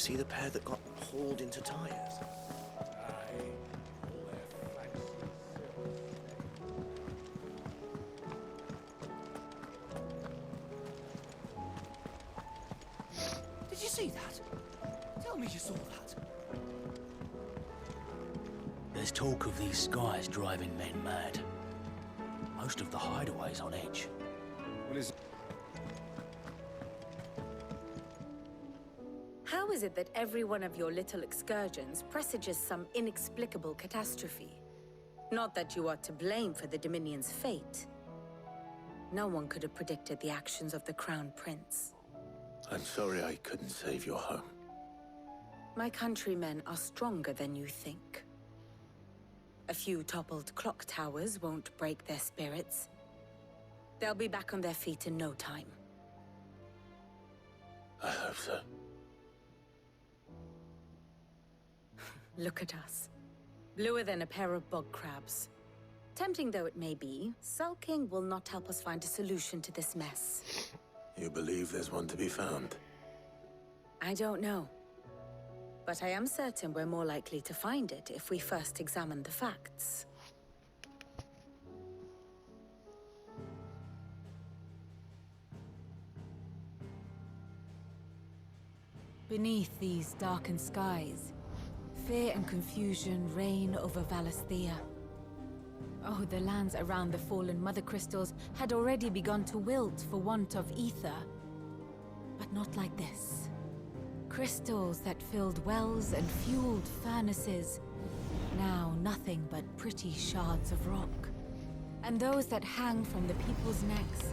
see the pair that got hauled into Tyres? Did you see that? Tell me you saw that. There's talk of these skies driving men mad. Most of the hideaways on edge. What is... How is it that every one of your little excursions presages some inexplicable catastrophe? Not that you are to blame for the Dominion's fate. No one could have predicted the actions of the Crown Prince. I'm sorry I couldn't save your home. My countrymen are stronger than you think. A few toppled clock towers won't break their spirits. They'll be back on their feet in no time. I hope so. Look at us. Bluer than a pair of bog crabs. Tempting though it may be, sulking will not help us find a solution to this mess. You believe there's one to be found? I don't know. But I am certain we're more likely to find it if we first examine the facts. Beneath these darkened skies, fear and confusion reign over Valisthea. Oh, the lands around the fallen Mother Crystals had already begun to wilt for want of ether. But not like this. Crystals that filled wells and fueled furnaces. Now nothing but pretty shards of rock. And those that hang from the people's necks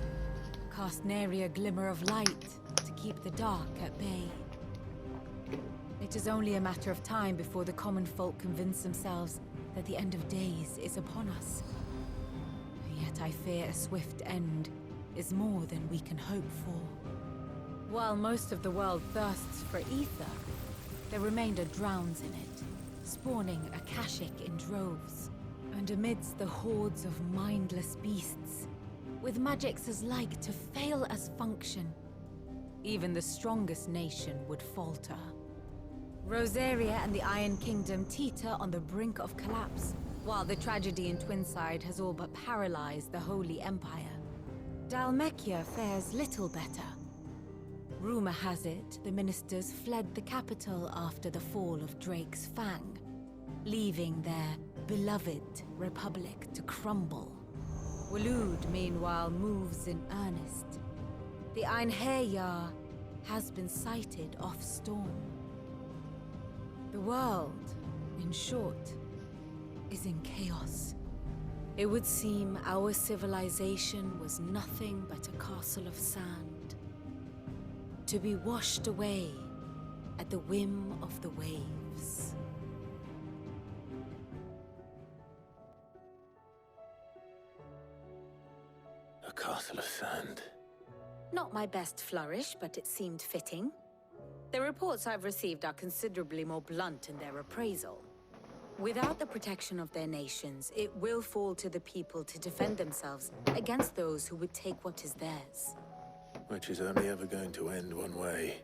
cast nary a glimmer of light to keep the dark at bay. It is only a matter of time before the common folk convince themselves that the end of days is upon us. Yet I fear a swift end is more than we can hope for. While most of the world thirsts for ether, the remainder drowns in it, spawning Akashic in droves. And amidst the hordes of mindless beasts, with magics as like to fail as function, even the strongest nation would falter. Rosaria and the Iron Kingdom teeter on the brink of collapse, while the tragedy in Twinside has all but paralyzed the Holy Empire. Dhalmekia fares little better. Rumor has it the ministers fled the capital after the fall of Drake's Fang, leaving their beloved republic to crumble. Waloed, meanwhile, moves in earnest. The Einherjar has been sighted off-storm. The world, in short, is in chaos. It would seem our civilization was nothing but a castle of sand, to be washed away at the whim of the waves. A castle of sand. Not my best flourish, but it seemed fitting. The reports I've received are considerably more blunt in their appraisal. Without the protection of their nations, it will fall to the people to defend themselves against those who would take what is theirs. Which is only ever going to end one way.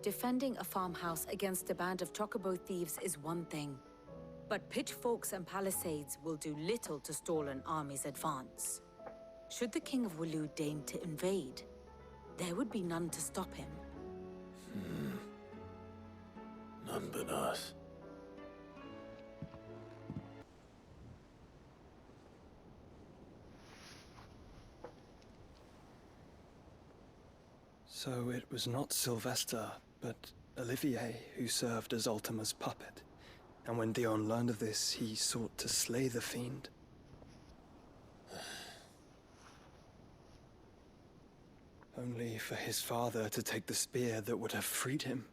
Defending a farmhouse against a band of chocobo thieves is one thing, but pitchforks and palisades will do little to stall an army's advance. Should the King of Waloed deign to invade, there would be none to stop him. None but us. So it was not Sylvester, but Olivier who served as Ultima's puppet. And when Dion learned of this, he sought to slay the fiend. Only for his father to take the spear that would have freed him.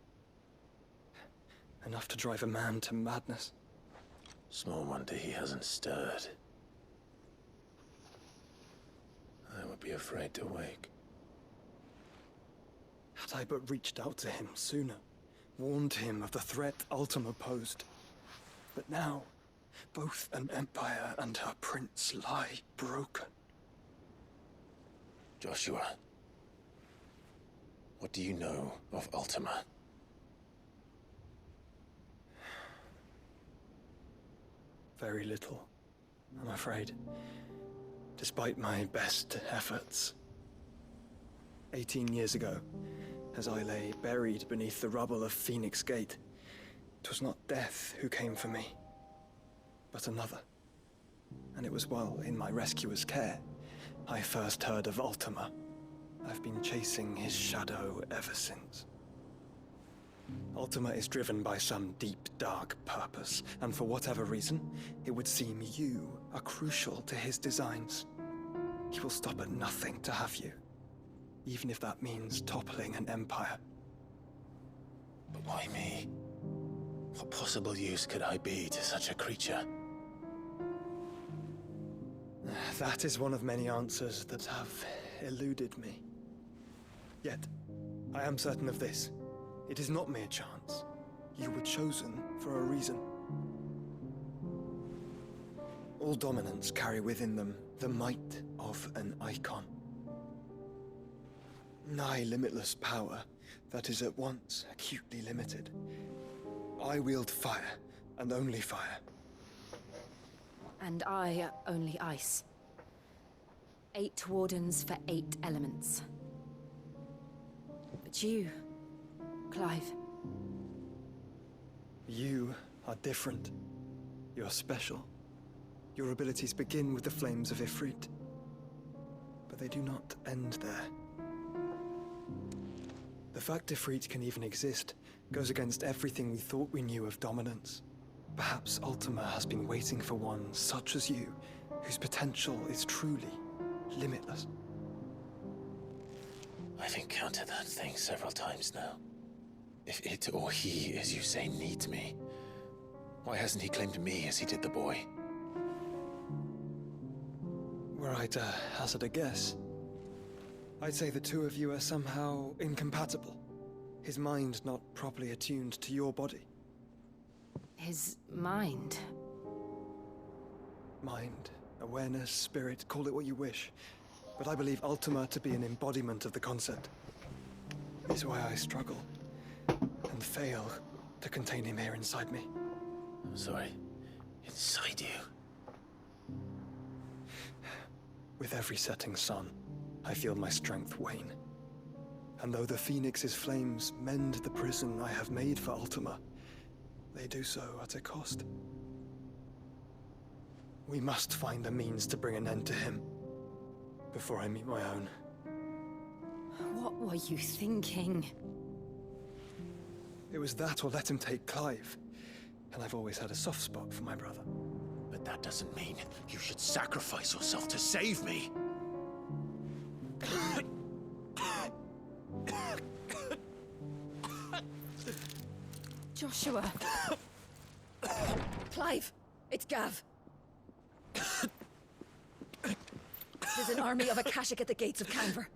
Enough to drive a man to madness. Small wonder he hasn't stirred. I would be afraid to wake. Had I but reached out to him sooner, warned him of the threat Ultima posed. But now, both an empire and her prince lie broken. Joshua, what do you know of Ultima? Very little, I'm afraid. Despite my best efforts. 18 years ago, as I lay buried beneath the rubble of Phoenix Gate, 'twas not death who came for me, but another. And it was while in my rescuer's care, I first heard of Ultima. I've been chasing his shadow ever since. Ultima is driven by some deep, dark purpose, and for whatever reason, it would seem you are crucial to his designs. He will stop at nothing to have you, even if that means toppling an empire. But why me? What possible use could I be to such a creature? That is one of many answers that have eluded me. Yet, I am certain of this. It is not mere chance. You were chosen for a reason. All dominants carry within them the might of an icon. Nigh limitless power that is at once acutely limited. I wield fire, and only fire. And I only ice. 8 wardens for 8 elements. But you, Clive. You are different. You're special. Your abilities begin with the flames of Ifrit. But they do not end there. The fact Ifrit can even exist goes against everything we thought we knew of dominance. Perhaps Ultima has been waiting for one such as you, whose potential is truly limitless. I've encountered that thing several times now. If it or he, as you say, needs me, why hasn't he claimed me as he did the boy? Were I to hazard a guess, I'd say the two of you are somehow incompatible. His mind not properly attuned to your body. His mind. Mind, awareness, spirit, call it what you wish. But I believe Ultima to be an embodiment of the concept. Is why I struggle and fail to contain him here inside me. I'm sorry. Inside you? With every setting sun, I feel my strength wane. And though the Phoenix's flames mend the prison I have made for Ultima, they do so at a cost. We must find a means to bring an end to him before I meet my own. What were you thinking? It was that or let him take Clive. And I've always had a soft spot for my brother. But that doesn't mean you should sacrifice yourself to save me. Joshua. Clive, it's Gav. There's an army of Akashic at the gates of Canver.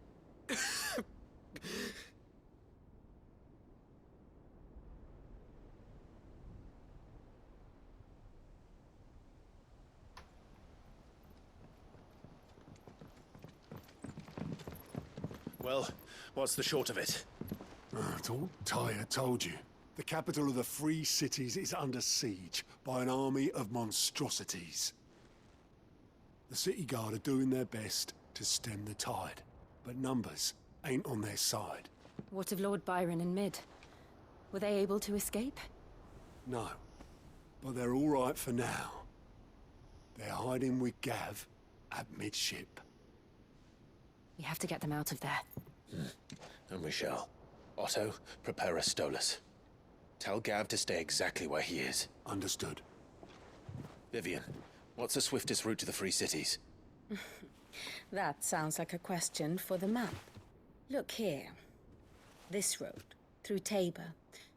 Well, what's the short of it? It's all Tyre told you. The capital of the Free Cities is under siege by an army of monstrosities. The City Guard are doing their best to stem the tide, but numbers ain't on their side. What of Lord Byron and Mid? Were they able to escape? No, but they're all right for now. They're hiding with Gav at midship. We have to get them out of there. And we shall. Otto, prepare a Stolas. Tell Gav to stay exactly where he is. Understood. Vivian, what's the swiftest route to the Free Cities? That sounds like a question for the map. Look here. This road, through Tabor,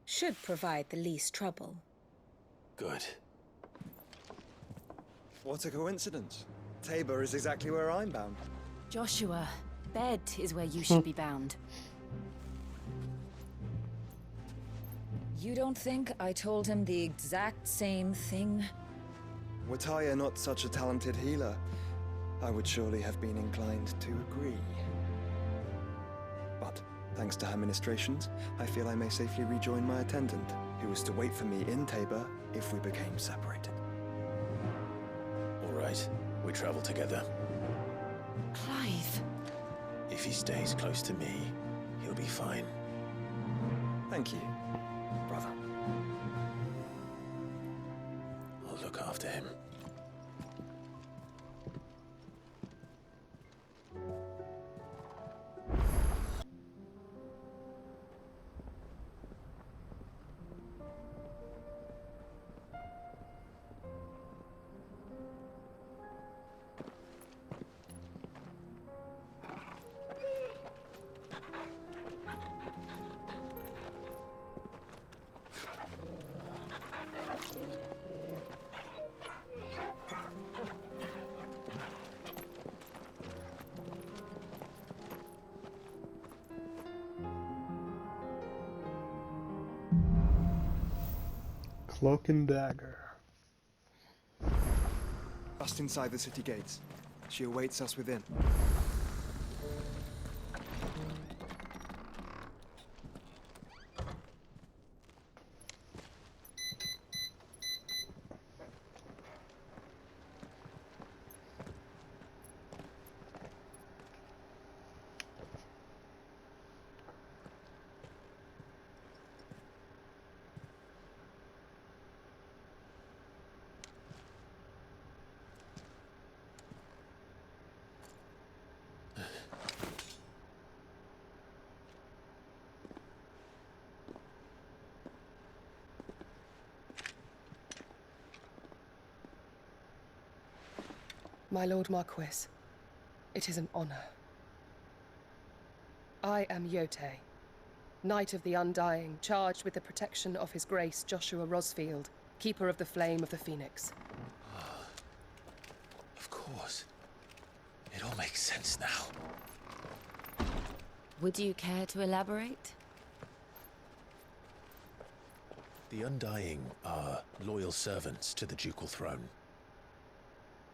should provide the least trouble. Good. What a coincidence. Tabor is exactly where I'm bound. Joshua, bed is where you should be bound. You don't think I told him the exact same thing? Were Tyre not such a talented healer, I would surely have been inclined to agree. But, thanks to her ministrations, I feel I may safely rejoin my attendant, who was to wait for me in Tabor if we became separated. We travel together. Clive. If he stays close to me, he'll be fine. Thank you, brother. I'll look after him. Cloak and dagger. Just inside the city gates. She awaits us within. My Lord Marquis, it is an honor. I am Yotei, Knight of the Undying, charged with the protection of His Grace Joshua Rosfield, Keeper of the Flame of the Phoenix. Of course. It all makes sense now. Would you care to elaborate? The Undying are loyal servants to the ducal throne.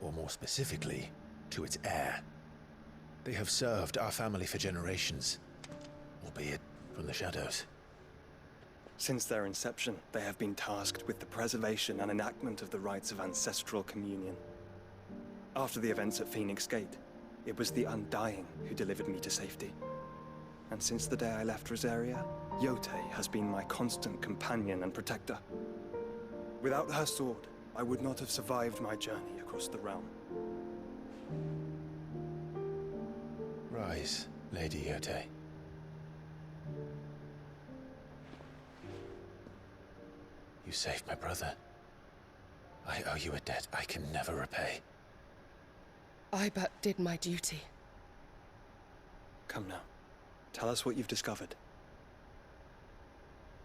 Or more specifically, to its heir. They have served our family for generations, albeit from the shadows. Since their inception, they have been tasked with the preservation and enactment of the rites of ancestral communion. After the events at Phoenix Gate, it was the Undying who delivered me to safety. And since the day I left Rosaria, Yotei has been my constant companion and protector. Without her sword, I would not have survived my journey across the realm. Rise, Lady Yotei. You saved my brother. I owe you a debt I can never repay. I but did my duty. Come now. Tell us what you've discovered.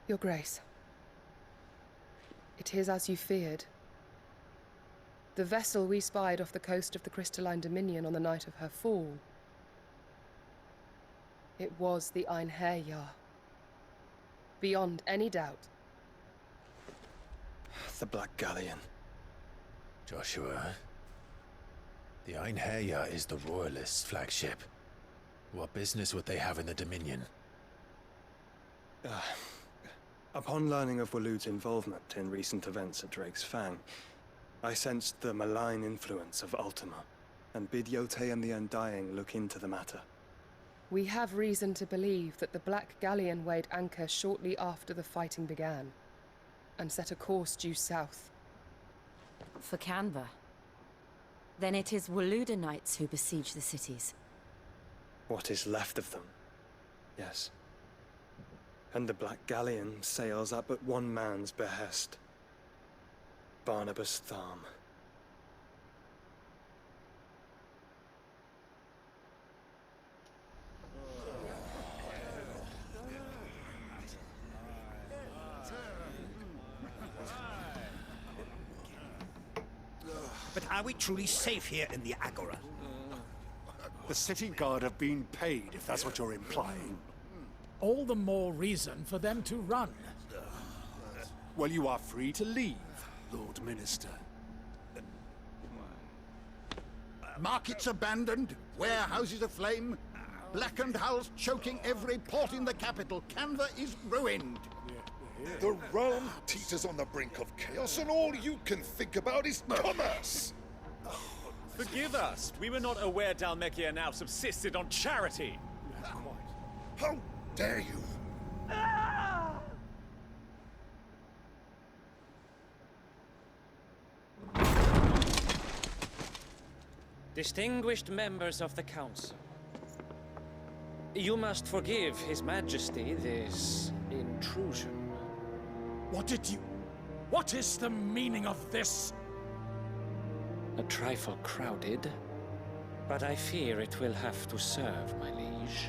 Your Grace. It is as you feared. The vessel we spied off the coast of the Crystalline Dominion on the night of her fall. It was the Einherjar. Beyond any doubt. The Black Galleon. Joshua, the Einherjar is the Royalists' flagship. What business would they have in the Dominion? Upon learning of Waloed's involvement in recent events at Drake's Fang, I sensed the malign influence of Ultima, and bid Yotei and the Undying look into the matter. We have reason to believe that the Black Galleon weighed anchor shortly after the fighting began, and set a course due south. For Canva. Then it is Waloed Knights who besiege the cities. What is left of them, yes. And the Black Galleon sails at but one man's behest. Barnabas Tharm. But are we truly safe here in the Agora? The city guard have been paid, if that's what you're implying. All the more reason for them to run. Well, you are free to leave, Lord Minister. Markets abandoned, warehouses aflame, blackened hulls choking every port in the capital. Canva is ruined. The realm teeters on the brink of chaos, and all you can think about is commerce. Forgive us. We were not aware Dhalmekia now subsisted on charity. How dare you? Distinguished members of the Council, you must forgive His Majesty this intrusion. What is the meaning of this? A trifle crowded, but I fear it will have to serve, my liege.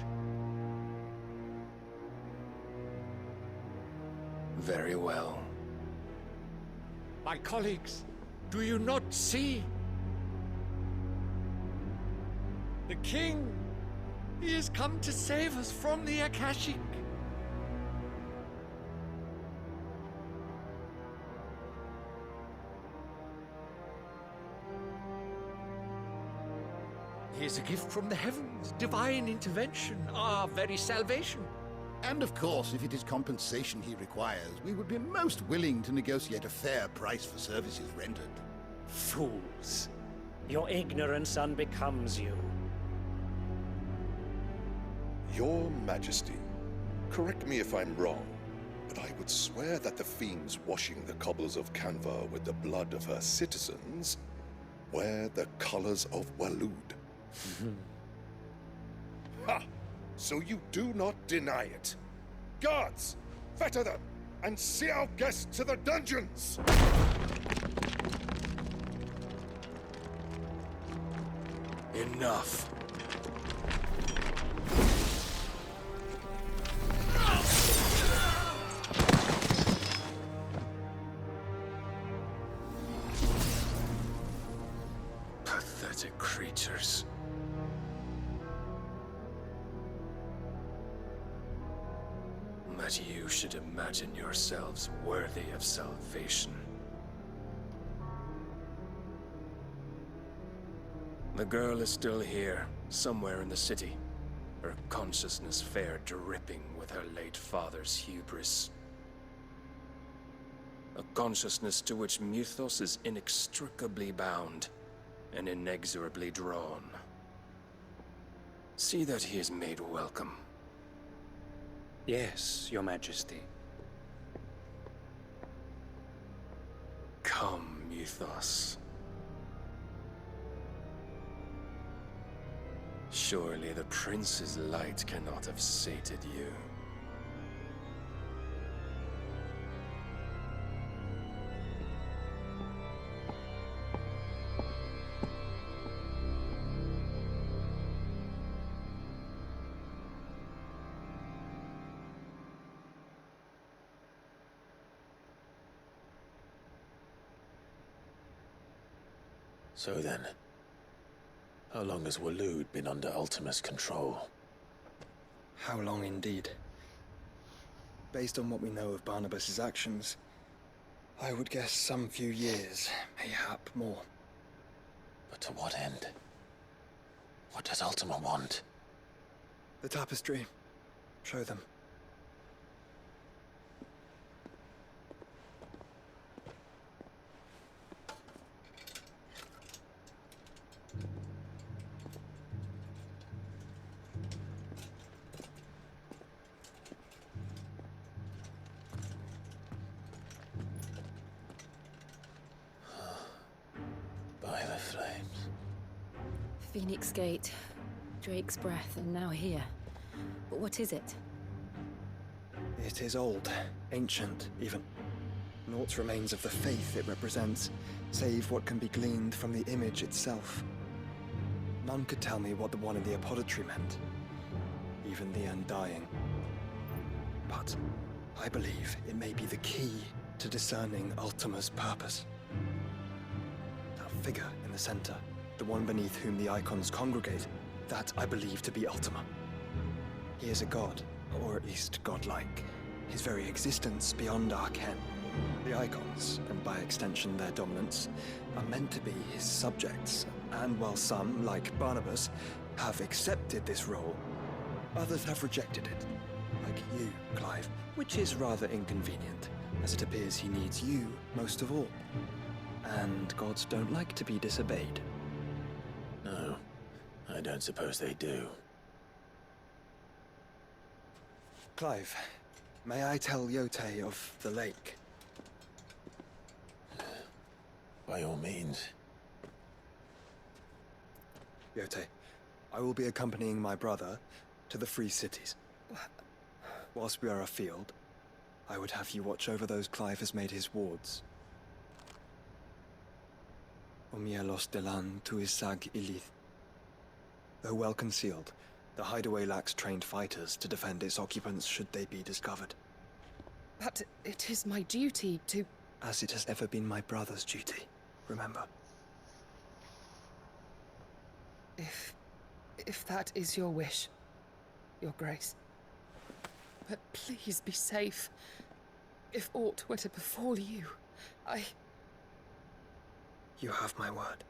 Very well. My colleagues, do you not see? The king! He has come to save us from the Akashic! He is a gift from the heavens, divine intervention, our very salvation. And of course, if it is compensation he requires, we would be most willing to negotiate a fair price for services rendered. Fools! Your ignorance unbecomes you. Your Majesty, correct me if I'm wrong, but I would swear that the fiends washing the cobbles of Canva with the blood of her citizens wear the colors of Waloed. Ha! So you do not deny it. Guards, fetter them, and see our guests to the dungeons! Enough. Pathetic creatures. That you should imagine yourselves worthy of salvation. The girl is still here, somewhere in the city, her consciousness fair dripping with her late father's hubris. A consciousness to which Mythos is inextricably bound and inexorably drawn. See that he is made welcome. Yes, Your Majesty. Come, Mythos. Surely the prince's light cannot have sated you. So then, how long has Waloed been under Ultima's control? How long indeed? Based on what we know of Barnabas's actions, I would guess some few years, mayhap more. But to what end? What does Ultima want? The tapestry. Show them. By the flames. Phoenix Gate, Drake's Breath, and now here. But what is it? It is old, ancient, even. Naught remains of the faith it represents, save what can be gleaned from the image itself. None could tell me what the one in the apothecary meant, even the Undying. But I believe it may be the key to discerning Ultima's purpose. That figure in the center, the one beneath whom the icons congregate, that I believe to be Ultima. He is a god, or at least godlike. His very existence beyond our ken. The icons, and by extension their dominance, are meant to be his subjects, and while some, like Barnabas, have accepted this role, others have rejected it. Like you, Clive, which is rather inconvenient, as it appears he needs you most of all. And gods don't like to be disobeyed. I don't suppose they do. Clive, may I tell Yote of the lake? By all means. Yote, I will be accompanying my brother to the Free Cities. Whilst we are afield, I would have you watch over those Clive has made his wards. Omielos delan tuisag ilith. Though well concealed, the hideaway lacks trained fighters to defend its occupants should they be discovered. But it is my duty to... As it has ever been my brother's duty, remember. If that is your wish, Your Grace. But please be safe. If aught were to befall you, You have my word.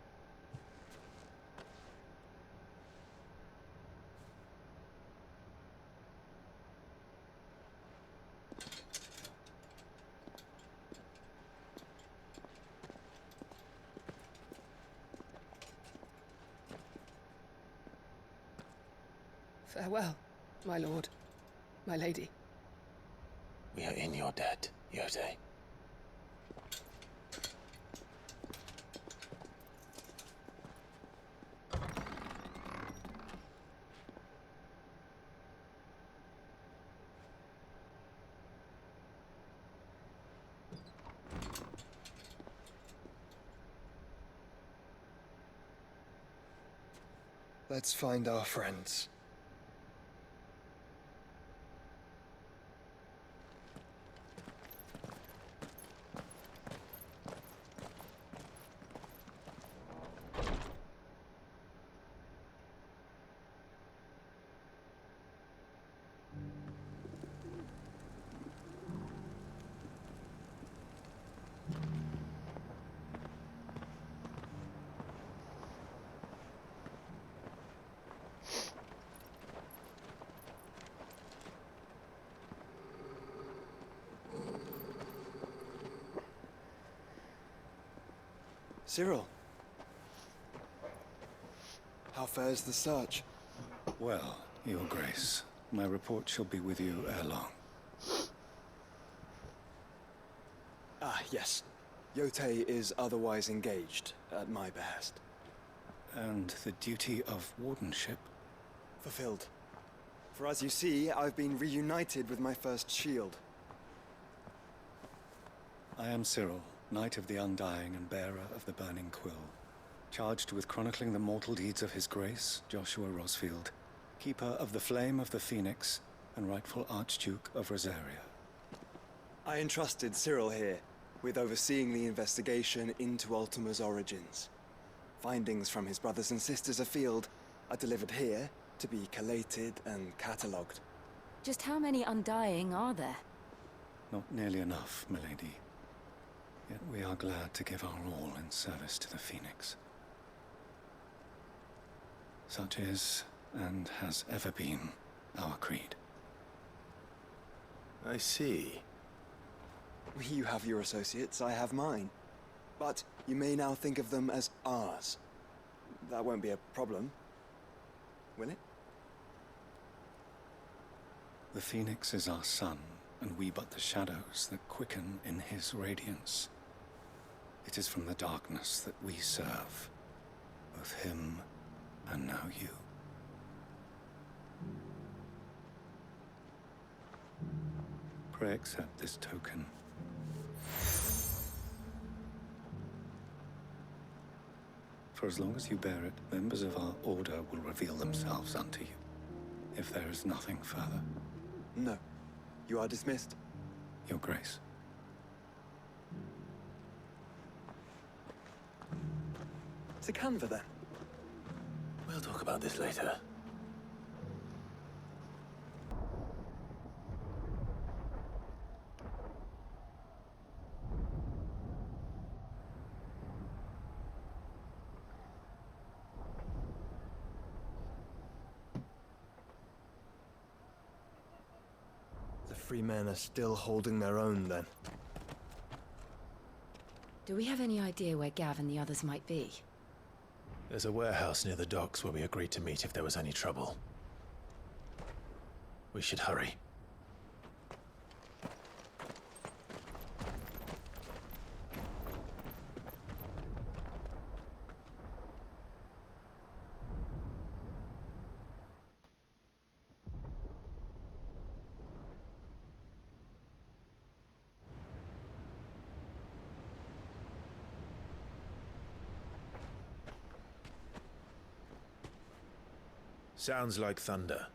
Farewell, my lord, my lady. We are in your debt, Yote. Let's find our friends. Cyril. How fares the search? Well, Your Grace, my report shall be with you ere long. Ah, yes. Yote is otherwise engaged, at my behest. And the duty of wardenship? Fulfilled. For as you see, I've been reunited with my first shield. I am Cyril, Knight of the Undying and bearer of the Burning Quill, charged with chronicling the mortal deeds of His Grace, Joshua Rosfield, Keeper of the Flame of the Phoenix, and rightful Archduke of Rosaria. I entrusted Cyril here with overseeing the investigation into Ultima's origins. Findings from his brothers and sisters afield are delivered here to be collated and catalogued. Just how many Undying are there? Not nearly enough, milady. Yet we are glad to give our all in service to the Phoenix. Such is, and has ever been, our creed. I see. You have your associates, I have mine. But you may now think of them as ours. That won't be a problem, will it? The Phoenix is our sun, and we but the shadows that quicken in his radiance. It is from the darkness that we serve, both him and now you. Pray accept this token. For as long as you bear it, members of our order will reveal themselves unto you, if there is nothing further. No. You are dismissed. Your Grace. To Canva, then. We'll talk about this later. The free men are still holding their own, then. Do we have any idea where Gav and the others might be? There's a warehouse near the docks where we agreed to meet if there was any trouble. We should hurry. Sounds like thunder.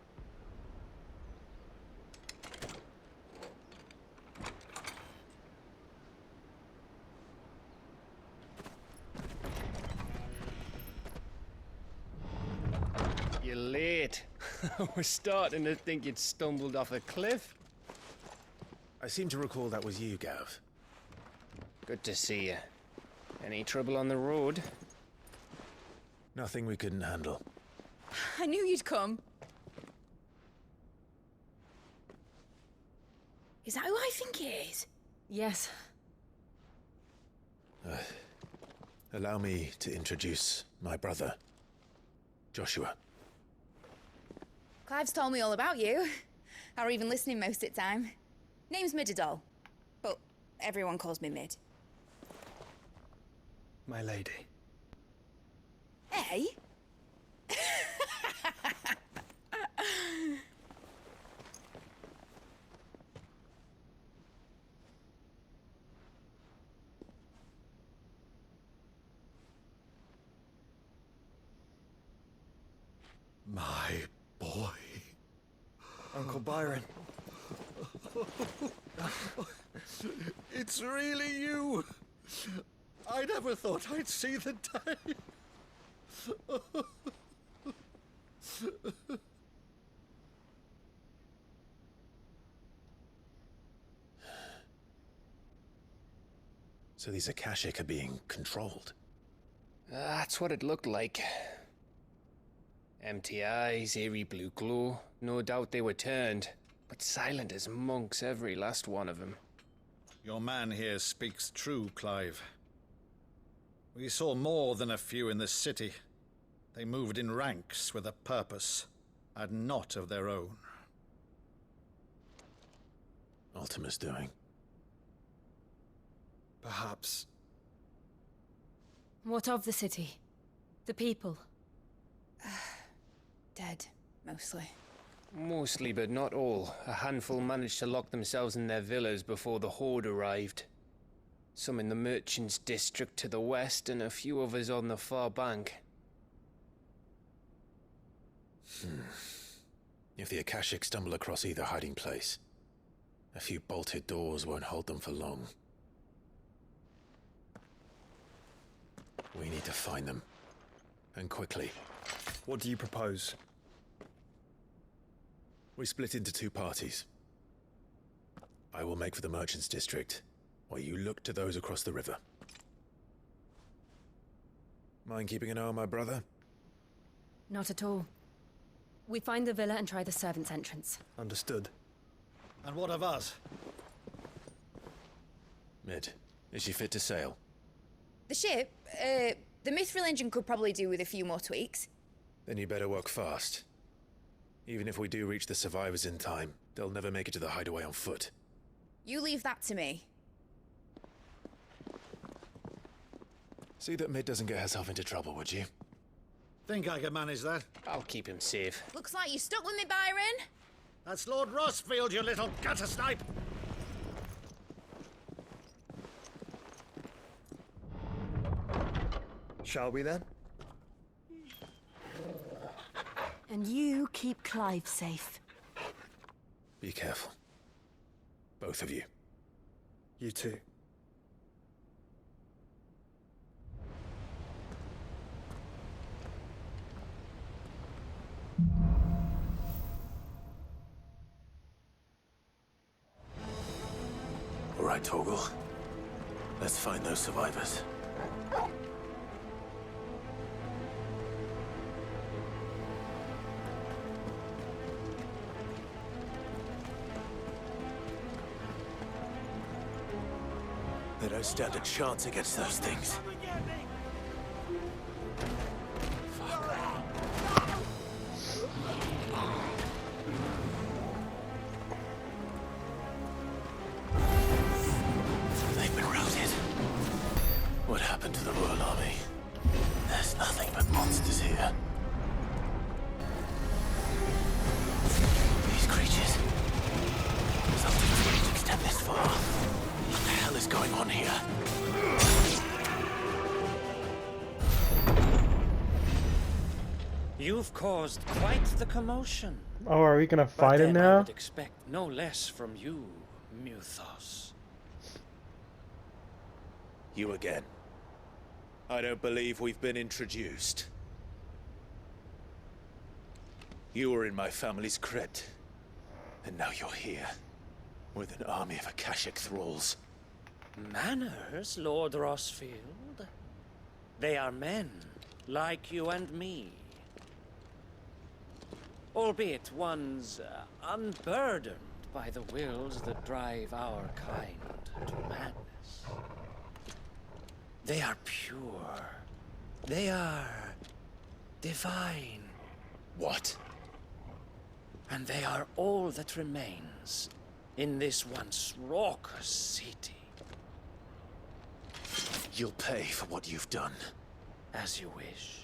You're late. We're starting to think you'd stumbled off a cliff. I seem to recall that was you, Gav. Good to see you. Any trouble on the road? Nothing we couldn't handle. I knew you'd come. Is that who I think it is? Yes. Allow me to introduce my brother, Joshua. Clive's told me all about you. Or even listening most of the time. Name's Midadol, but everyone calls me Mid. My lady. Hey? My boy. Uncle Byron. It's really you. I never thought I'd see the day. So these Akashic are being controlled? That's what it looked like. Empty eyes, eerie blue glow. No doubt they were turned, but silent as monks, every last one of them. Your man here speaks true, Clive. We saw more than a few in this city. They moved in ranks with a purpose, and not of their own. Ultima's doing. Perhaps. What of the city? The people? Dead, mostly. Mostly, but not all. A handful managed to lock themselves in their villas before the Horde arrived. Some in the Merchants' District to the west, and a few others on the far bank. If the Akashic stumble across either hiding place, a few bolted doors won't hold them for long. We need to find them. And quickly. What do you propose? We split into two parties. I will make for the Merchants' District, while you look to those across the river. Mind keeping an eye on my brother? Not at all. We find the villa and try the servants' entrance. Understood. And what of us? Mid, is she fit to sail? The ship, the Mithril engine could probably do with a few more tweaks. Then you better work fast. Even if we do reach the survivors in time, they'll never make it to the hideaway on foot. You leave that to me. See that Mid doesn't get herself into trouble, would you? Think I can manage that? I'll keep him safe. Looks like you stuck with me, Byron. That's Lord Rossfield, you little gutter snipe! Shall we then? And you keep Clive safe. Be careful. Both of you. You too. All right, Torgal. Let's find those survivors. They don't stand a chance against those things. You've caused quite the commotion. Oh, are we gonna But fight him then I now? would expect no less from you, Muthos. You again. I don't believe we've been introduced. You were in my family's crypt, and now you're here, with an army of Akashic thralls. Manners, Lord Rosfield? They are men, like you and me. Albeit ones unburdened by the wills that drive our kind to madness. They are pure. They are divine. What? And they are all that remains in this once raucous city. You'll pay for what you've done. As you wish.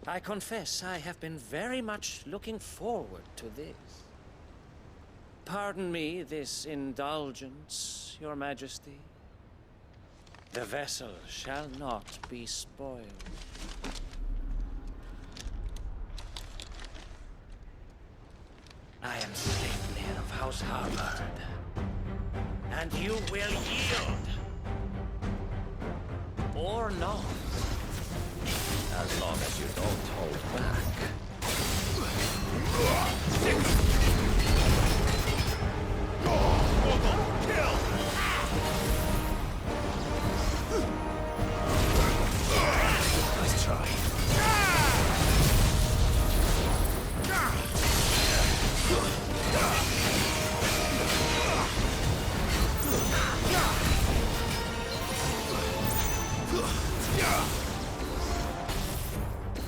I confess I have been very much looking forward to this. Pardon me this indulgence, Your Majesty. The vessel shall not be spoiled. I am Sleipnir of House Harvard, and you will yield. Or not. As long as you don't hold back. Let's try.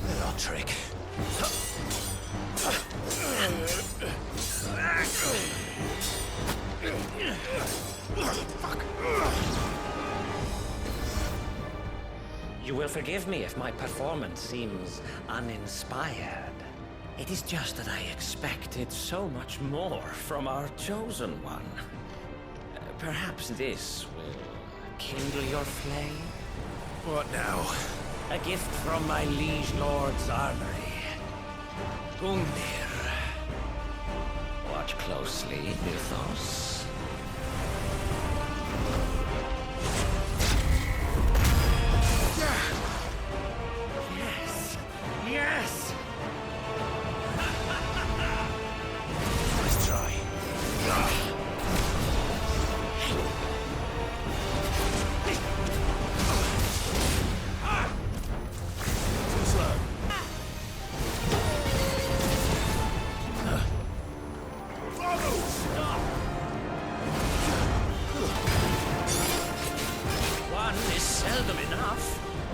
Little trick. You will forgive me if my performance seems uninspired. It is just that I expected so much more from our chosen one. Perhaps this will kindle your flame? What now? A gift from my liege lord's armory. Gungnir. Watch closely, Muthos. Yes! Yes! Let's try. Too slow. One is seldom enough.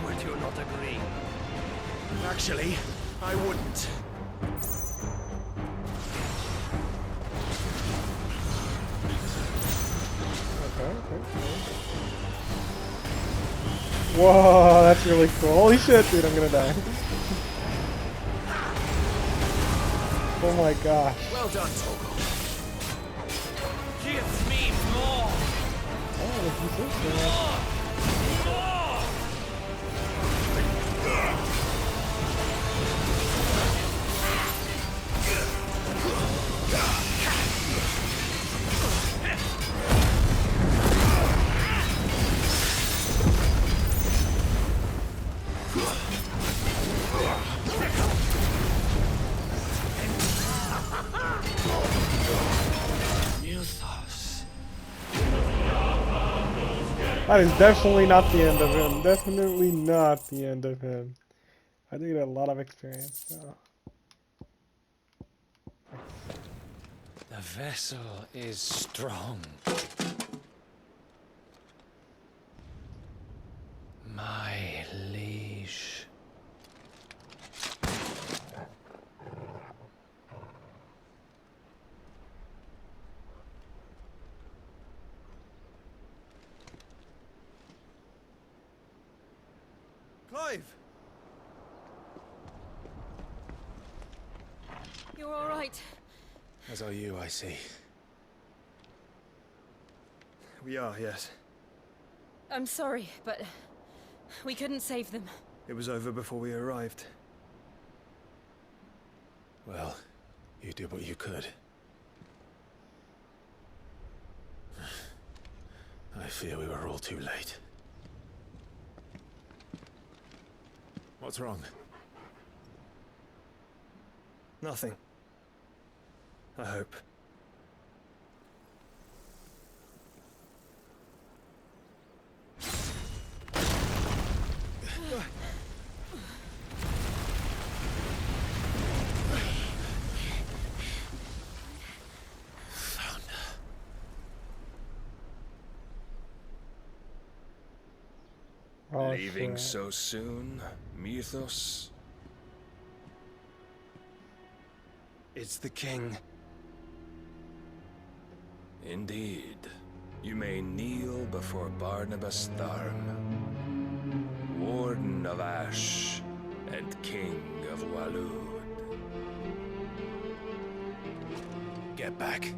Would you not agree? Actually, I wouldn't. Whoa, that's really cool. Holy shit, dude, I'm gonna die. Oh my gosh. Well done, Torgal. Give me more! Oh, this is so cool. Muthos. That is definitely not the end of him. Definitely not the end of him. I did a lot of experience, so. The vessel is strong. My liege. Clive! You're all right. As are you, I see. We are, yes. I'm sorry, but we couldn't save them. It was over before we arrived. Well, you did what you could. I fear we were all too late. What's wrong? Nothing. I hope. Oh, Leaving shit. so soon, Mythos? It's the king. Indeed. You may kneel before Barnabas Tharm, Warden of Ash and King of Waloed. Get back.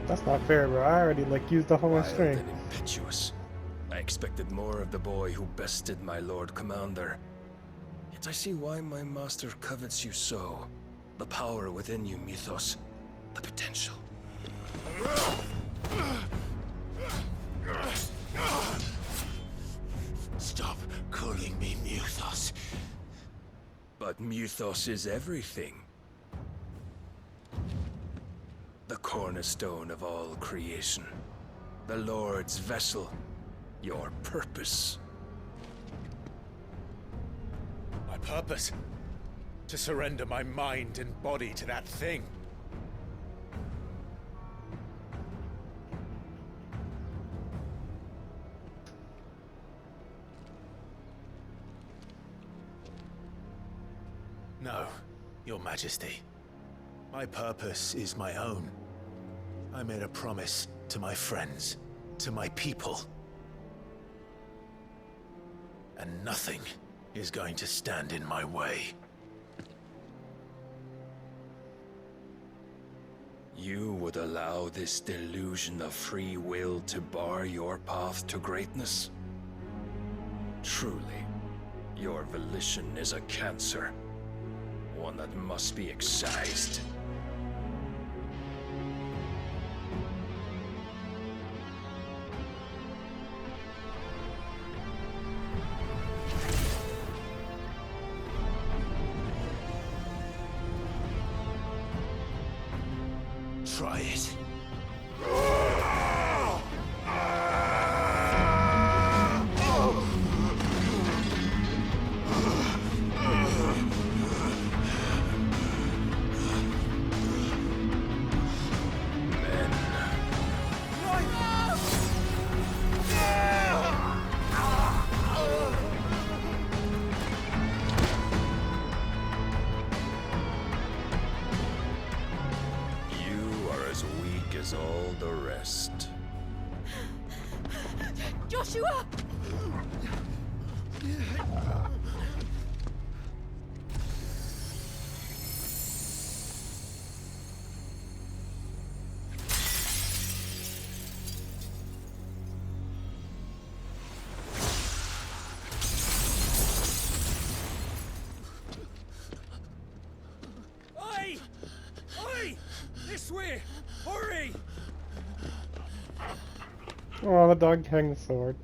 That's not fair, bro. I already used the whole Wild strength. and impetuous. I expected more of the boy who bested my Lord Commander. Yet I see why my master covets you so. The power within you, Mythos. The potential. Stop calling me Mythos. But Mythos is everything. The cornerstone of all creation. The Lord's vessel. Your purpose. My purpose? To surrender my mind and body to that thing. No, Your Majesty. My purpose is my own. I made a promise to my friends, to my people. And nothing is going to stand in my way. You would allow this delusion of free will to bar your path to greatness? Truly, your volition is a cancer. One that must be excised. Try it. As all the rest. Joshua! Oi! Oi! This way! Hurry! Oh, the dog hanged the sword.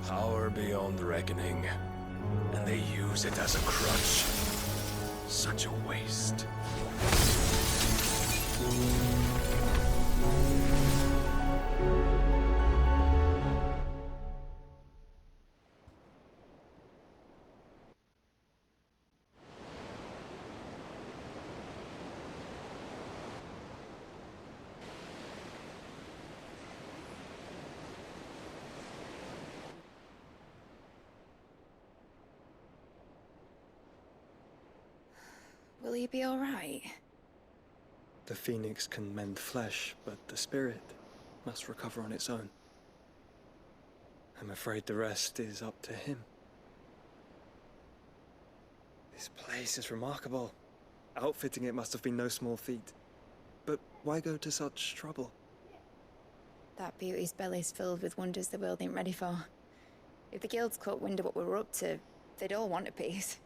Power beyond reckoning, and they use it as a crutch. Such a waste. Will he be all right? The phoenix can mend flesh, but the spirit must recover on its own. I'm afraid the rest is up to him. This place is remarkable. Outfitting it must have been no small feat. But why go to such trouble? That beauty's belly's filled with wonders the world ain't ready for. If the guilds caught wind of what we were up to, they'd all want a piece.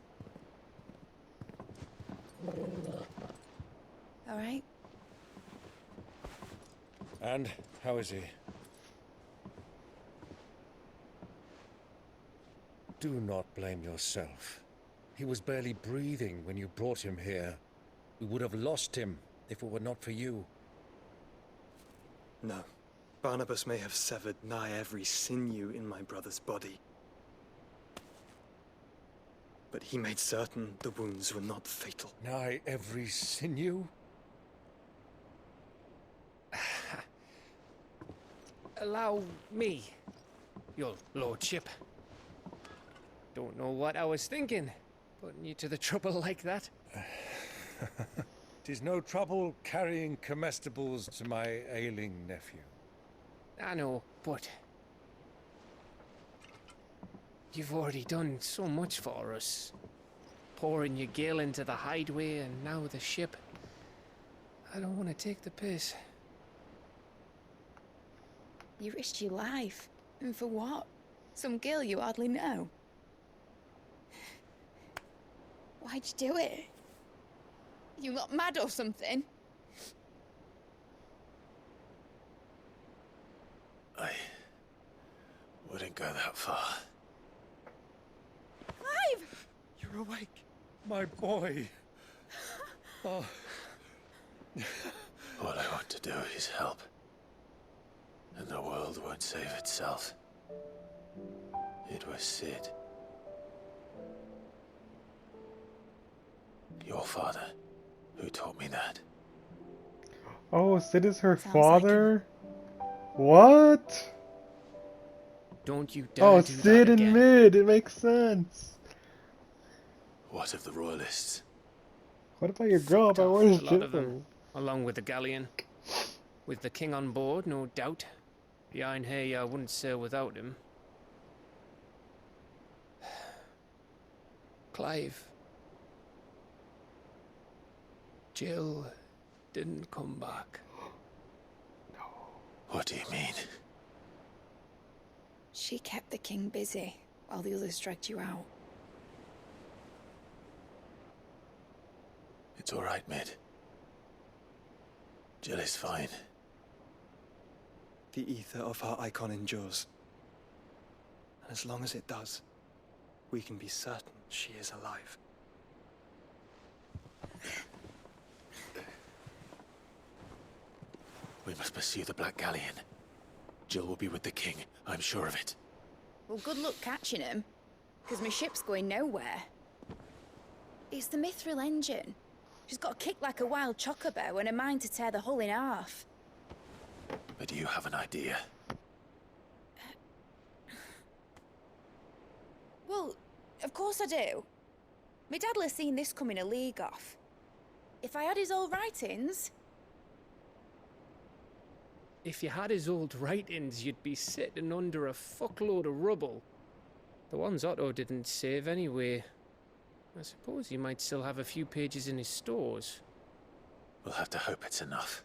All right? And how is he? Do not blame yourself. He was barely breathing when you brought him here. We would have lost him if it were not for you. No. Barnabas may have severed nigh every sinew in my brother's body. But he made certain the wounds were not fatal. Nigh every sinew? Allow me, your lordship. Don't know what I was thinking, putting you to the trouble like that. 'Tis no trouble carrying comestibles to my ailing nephew. I know, but you've already done so much for us. Pouring your gale into the hideaway and now the ship. I don't want to take the piss. You risked your life. And for what? Some girl you hardly know. Why'd you do it? You not mad or something? I wouldn't go that far. Clive! You're awake, my boy. Oh. All I want to do is help. And the world won't save itself. It was Sid. Your father, who taught me that. Oh, Sid is her father? What? Don't you dare Oh, do Sid that and again. Mid. It makes sense. What of the royalists? What about your girl? About where's A lot of Jill? them, along with the galleon. With the king on board, no doubt. Behind here, I wouldn't sail without him. Clive. Jill didn't come back. What do you mean? She kept the king busy while the others dragged you out. It's all right, Mid. Jill is fine. The ether of her icon endures. And as long as it does, we can be certain she is alive. We must pursue the Black Galleon. Jill will be with the king, I'm sure of it. Well, good luck catching him, because my ship's going nowhere. It's the Mithril engine. She's got a kick like a wild chocobo and a mind to tear the hull in half. But do you have an idea? Well, of course I do. My dad'll have seen this coming a league off. If I had his old writings... If you had his old writings, you'd be sitting under a fuckload of rubble. The ones Otto didn't save anyway. I suppose he might still have a few pages in his stores. We'll have to hope it's enough.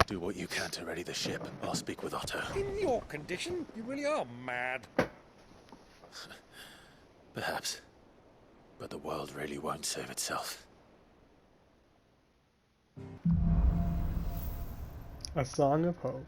Do what you can to ready the ship. I'll speak with Otto. In your condition, you really are mad. Perhaps. But the world really won't save itself. A Song of Hope.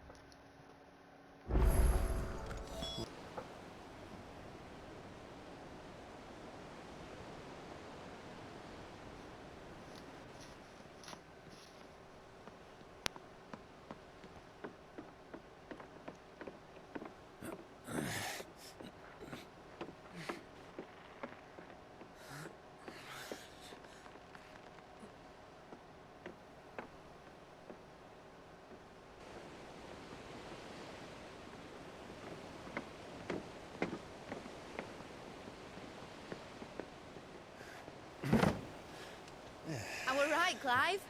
right, Clive.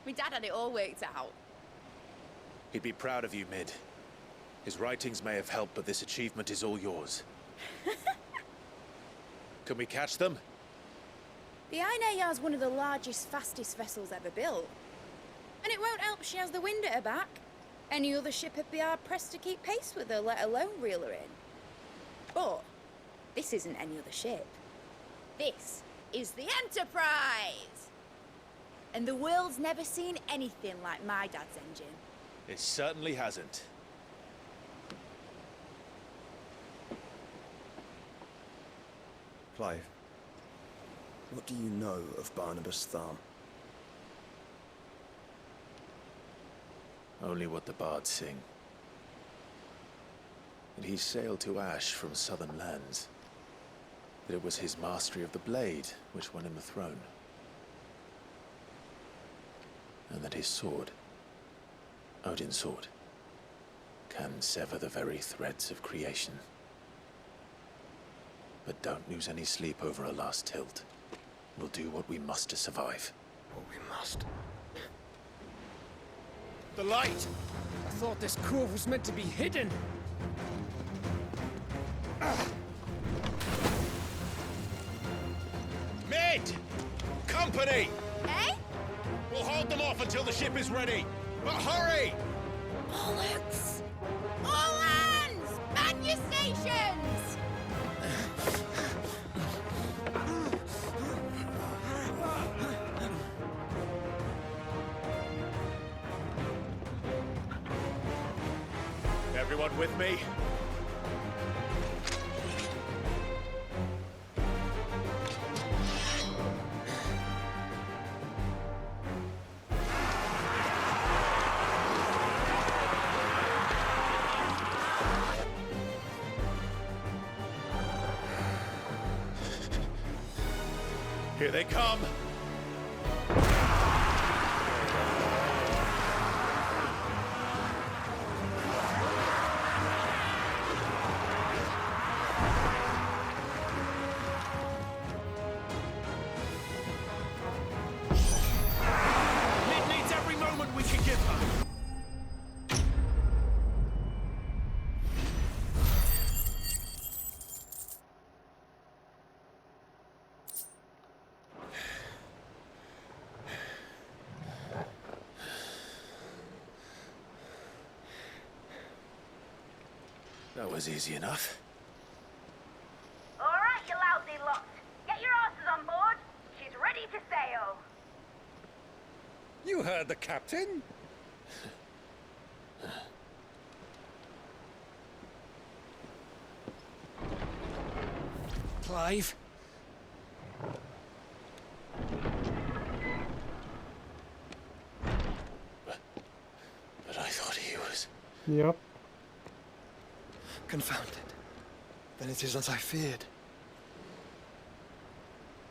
My dad had it all worked out. He'd be proud of you, Mid. His writings may have helped, but this achievement is all yours. Can we catch them? The Aina is one of the largest, fastest vessels ever built. And it won't help she has the wind at her back. Any other ship would be hard-pressed to keep pace with her, let alone reel her in. But this isn't any other ship. This is the Enterprise! And the world's never seen anything like my dad's engine. It certainly hasn't. Clive, what do you know of Barnabas Tharm? Only what the bards sing. That he sailed to Ash from southern lands. That it was his mastery of the blade which won him the throne. And that his sword, Odin's sword, can sever the very threads of creation. But don't lose any sleep over a last tilt. We'll do what we must to survive. What we must. The light! I thought this cove was meant to be hidden. Mid! Company! Eh? We'll hold them off until the ship is ready. But hurry! Bollocks! All hands! Man your stations! Everyone with me? Here they come! Mid needs every moment we can give her. That was easy enough. All right, you lousy lot. Get your asses on board. She's ready to sail. You heard the captain. Clive? But I thought he was... Yep. Confounded. Then it is as I feared.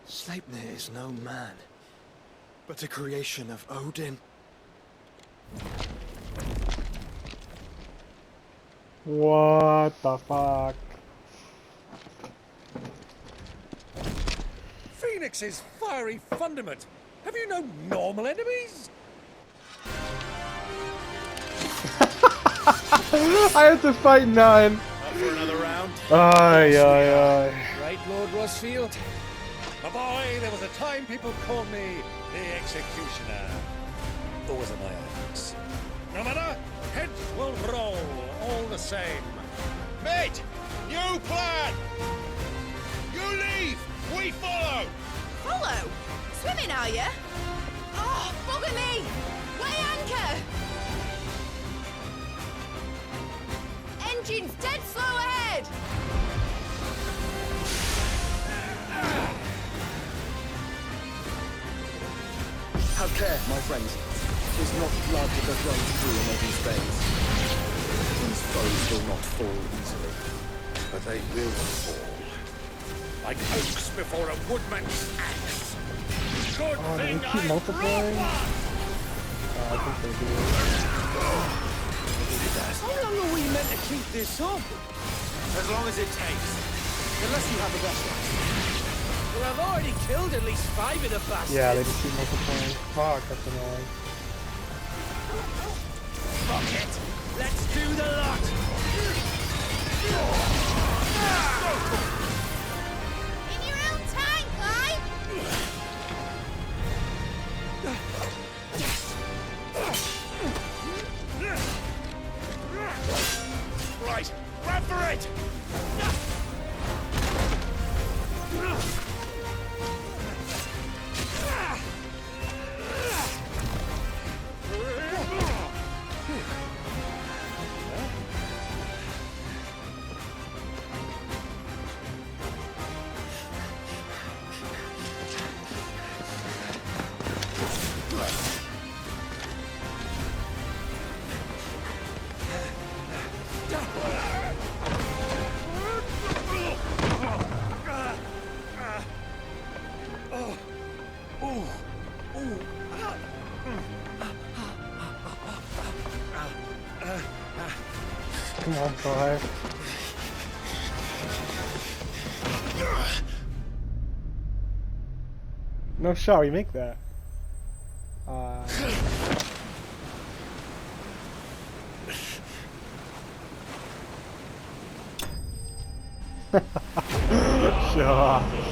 Sleipnir is no man, but a creation of Odin. What the fuck? Phoenix's fiery fundament. Have you no normal enemies? I had to fight 9. Up for another round? Aye, aye, aye. Right, Lord Rosfield? My boy, there was a time people called me the Executioner. Or was it my axe? No matter, heads will roll all the same. Mate! New plan! You leave! We follow! Follow? Swimming, are you? Oh, bugger me! Weigh anchor! Engine's dead slow ahead! Have care, my friends. 'Tis not blood that runs through in Odin's veins. These foes will not fall easily. But they will fall. Like oaks before a woodman's axe. Good Oh, do thing they keep I multiplying? brought I think they do. How long are we meant to keep this up? As long as it takes. Unless you have a vessel. Well, I've already killed at least 5 of the bastards. Yeah, they just keep multiplying. Fuck, that's annoying. Fuck it. Let's do the lot. In your own time, Clive! Right, grab for it! Come on, Clive. No shot, we make that. Sure.